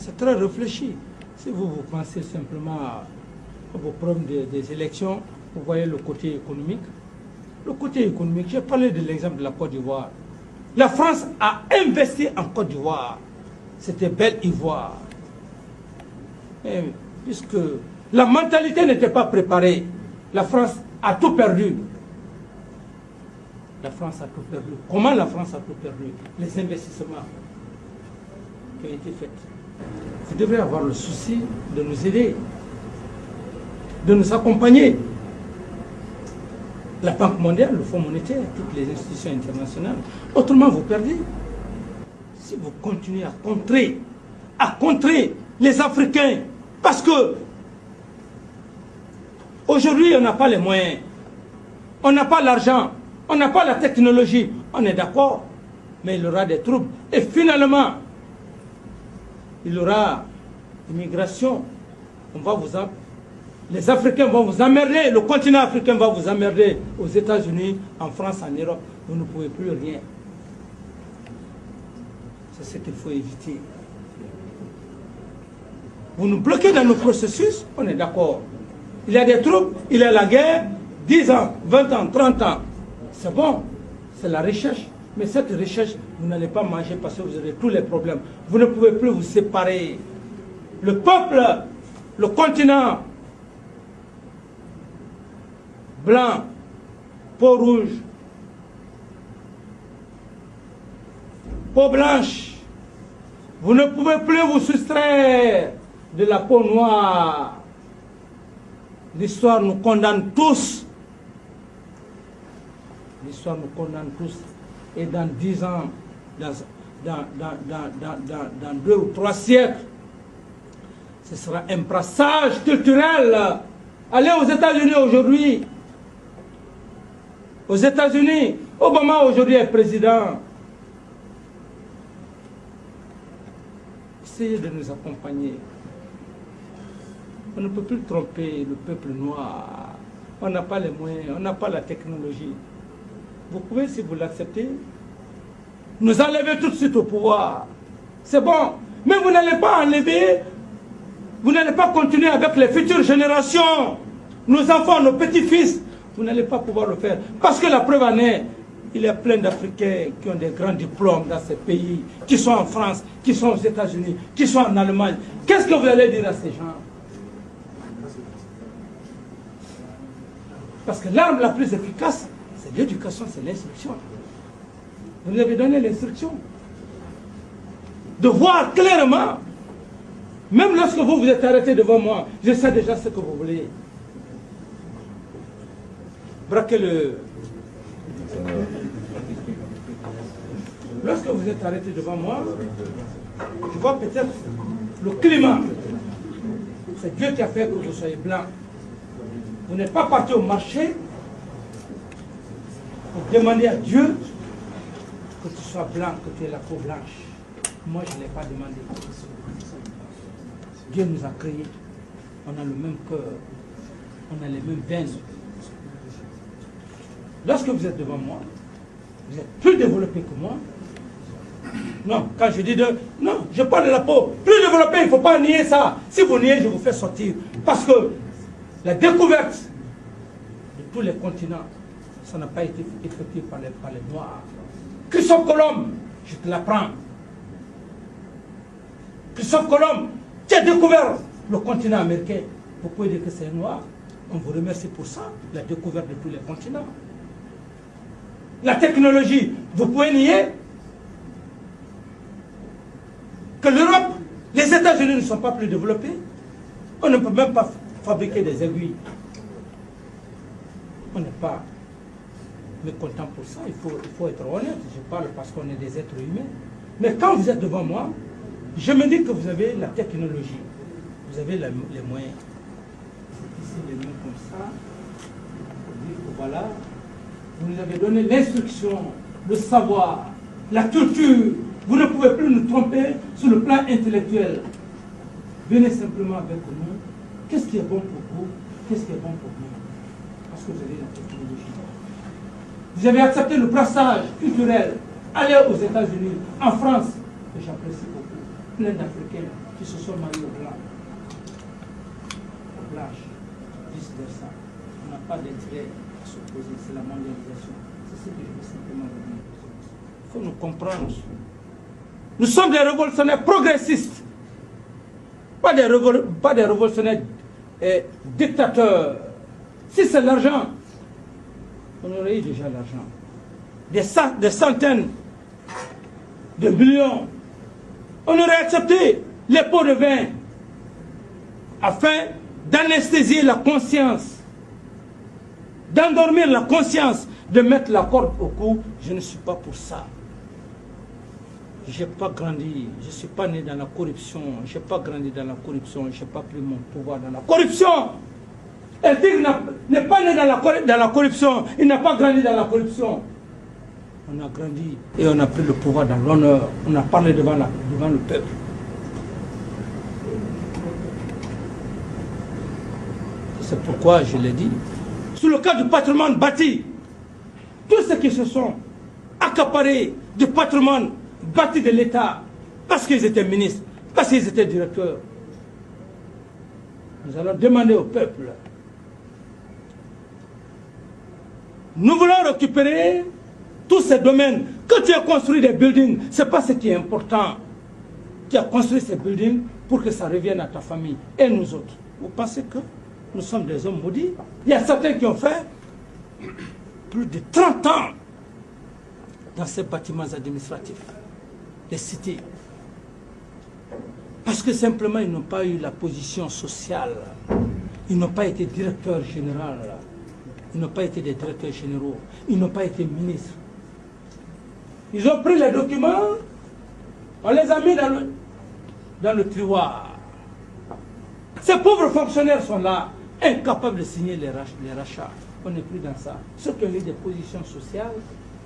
C'est très réfléchi. Si vous pensez simplement à vos problèmes des élections, vous voyez le côté économique. Le côté économique, j'ai parlé de l'exemple de la Côte d'Ivoire. La France a investi en Côte d'Ivoire. C'était belle Ivoire. Et puisque la mentalité n'était pas préparée, la France a tout perdu. La France a tout perdu. Comment la France a tout perdu? Les investissements qui ont été faits. Vous devrez avoir le souci de nous aider, de nous accompagner. La Banque mondiale, le Fonds monétaire, toutes les institutions internationales. Autrement, vous perdez. Si vous continuez à contrer les Africains, parce que aujourd'hui, on n'a pas les moyens, on n'a pas l'argent, on n'a pas la technologie, on est d'accord, mais il y aura des troubles. Et finalement, il y aura immigration. Les Africains vont vous emmerder, le continent africain va vous emmerder aux États-Unis, en France, en Europe. Vous ne pouvez plus rien. C'est ce qu'il faut éviter. Vous nous bloquez dans nos processus, on est d'accord. Il y a des troubles, il y a la guerre, 10 ans, 20 ans, 30 ans. C'est bon, c'est la recherche. Mais cette recherche, vous n'allez pas manger parce que vous aurez tous les problèmes. Vous ne pouvez plus vous séparer. Le peuple, le continent, blanc, peau rouge, peau blanche, vous ne pouvez plus vous soustraire de la peau noire. L'histoire nous condamne tous. L'histoire nous condamne tous. Et dans 10 ans, dans 2 ou 3 siècles, ce sera un brassage culturel. Allez aux États-Unis aujourd'hui. Aux États-Unis, Obama aujourd'hui est président. Essayez de nous accompagner. On ne peut plus tromper le peuple noir. On n'a pas les moyens, on n'a pas la technologie. Vous pouvez, si vous l'acceptez, nous enlever tout de suite au pouvoir. C'est bon. Mais vous n'allez pas enlever, vous n'allez pas continuer avec les futures générations, nos enfants, nos petits-fils. Vous n'allez pas pouvoir le faire. Parce que la preuve en est, il y a plein d'Africains qui ont des grands diplômes dans ces pays, qui sont en France, qui sont aux États-Unis, qui sont en Allemagne. Qu'est-ce que vous allez dire à ces gens? Parce que l'arme la plus efficace, c'est l'éducation, c'est l'instruction. Vous nous avez donné l'instruction de voir clairement, même lorsque vous vous êtes arrêté devant moi, je sais déjà ce que vous voulez. Braquez le... Lorsque vous êtes arrêté devant moi, je vois peut-être le climat. C'est Dieu qui a fait que vous soyez blanc. Vous n'êtes pas parti au marché pour demander à Dieu que tu sois blanc, que tu aies la peau blanche. Moi, je ne l'ai pas demandé. Dieu nous a créés. On a le même cœur. On a les mêmes veines. Lorsque vous êtes devant moi, vous êtes plus développé que moi. Non, quand je dis non, je parle de la peau. Plus développé, il ne faut pas nier ça. Si vous niez, je vous fais sortir. Parce que la découverte de tous les continents, ça n'a pas été effectué par les Noirs. Christophe Colomb, je te l'apprends. Christophe Colomb, qui a découvert le continent américain. Vous pouvez dire que c'est un Noir. On vous remercie pour ça, la découverte de tous les continents. La technologie, vous pouvez nier que l'Europe, les États-Unis ne sont pas plus développés. On ne peut même pas fabriquer des aiguilles. On n'est pas mécontent pour ça, il faut être honnête. Je parle parce qu'on est des êtres humains. Mais quand vous êtes devant moi, je me dis que vous avez la technologie, vous avez les moyens. Ici, les mains comme ça, vous dites que voilà, vous nous avez donné l'instruction, le savoir, la culture. Vous ne pouvez plus nous tromper sur le plan intellectuel. Venez simplement avec nous. Qu'est-ce qui est bon pour vous? Qu'est-ce qui est bon pour nous? Parce que vous avez la technologie. Vous avez accepté le brassage culturel. Allez aux États-Unis, en France, que j'apprécie beaucoup. plein d'Africains qui se sont mariés aux Blancs, aux Blanches, vice-versa. On n'a pas d'intérêt à s'opposer, c'est la mondialisation. C'est ce que je veux simplement vous dire. Il faut nous comprendre. Nous sommes des révolutionnaires progressistes, pas des révolutionnaires dictateurs. Si c'est l'argent, on aurait eu déjà l'argent. Des centaines de millions. On aurait accepté les pots de vin afin d'anesthésier la conscience, d'endormir la conscience, de mettre la corde au cou. Je ne suis pas pour ça. Je n'ai pas grandi, je ne suis pas né dans la corruption, je n'ai pas grandi dans la corruption, je n'ai pas pris mon pouvoir dans la corruption. Elle dit qu'il n'est pas né dans la corruption, il n'a pas grandi dans la corruption. On a grandi et on a pris le pouvoir dans l'honneur, on a parlé devant le peuple. C'est pourquoi je l'ai dit. Sous le cas du patrimoine bâti, tous ceux qui se sont accaparés du patrimoine bâti de l'État, parce qu'ils étaient ministres, parce qu'ils étaient directeurs, nous allons demander au peuple. Nous voulons récupérer tous ces domaines. Quand tu as construit des buildings, ce n'est pas ce qui est important. Tu as construit ces buildings pour que ça revienne à ta famille et nous autres. Vous pensez que nous sommes des hommes maudits? Il y a certains qui ont fait plus de 30 ans dans ces bâtiments administratifs, les cités. Parce que simplement, ils n'ont pas eu la position sociale. Ils n'ont pas été directeurs généraux. Ils n'ont pas été des directeurs généraux. Ils n'ont pas été ministres. Ils ont pris les documents, on les a mis dans le tiroir. Ces pauvres fonctionnaires sont là, incapables de signer les rachats. On n'est plus dans ça. Ceux qui ont eu des positions sociales,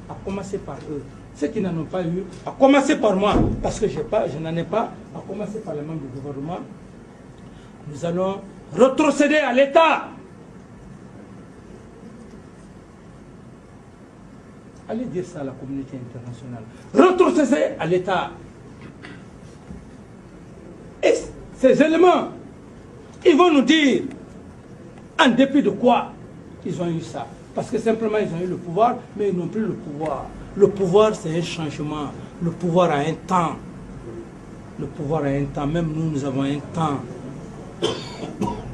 à commencer par eux. Ceux qui n'en ont pas eu, à commencer par moi, parce que je n'en ai pas, à commencer par les membres du gouvernement, nous allons retrocéder à l'État. Allez dire ça à la communauté internationale. Retrocéder à l'État. Et ces éléments, ils vont nous dire en dépit de quoi ils ont eu ça. Parce que simplement ils ont eu le pouvoir, mais ils n'ont plus le pouvoir. Le pouvoir, c'est un changement. Le pouvoir a un temps. Le pouvoir a un temps. Même nous avons un temps.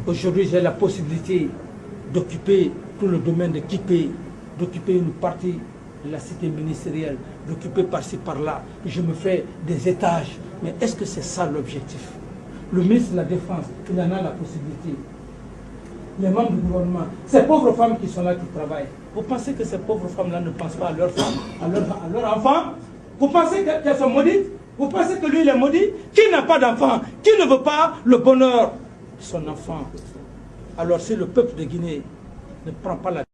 Aujourd'hui, j'ai la possibilité d'occuper tout le domaine de Kipé, d'occuper une partie de la cité ministérielle, d'occuper par-ci, par-là. Je me fais des étages. Mais est-ce que c'est ça l'objectif? Le ministre de la Défense, il en a la possibilité. Les membres du gouvernement, ces pauvres femmes qui sont là, qui travaillent, vous pensez que ces pauvres femmes-là ne pensent pas à leurs femmes, à leurs enfants? Vous pensez qu'elles sont maudites? Vous pensez que lui, il est maudit? Qui n'a pas d'enfant? Qui ne veut pas le bonheur de son enfant? Alors si le peuple de Guinée ne prend pas la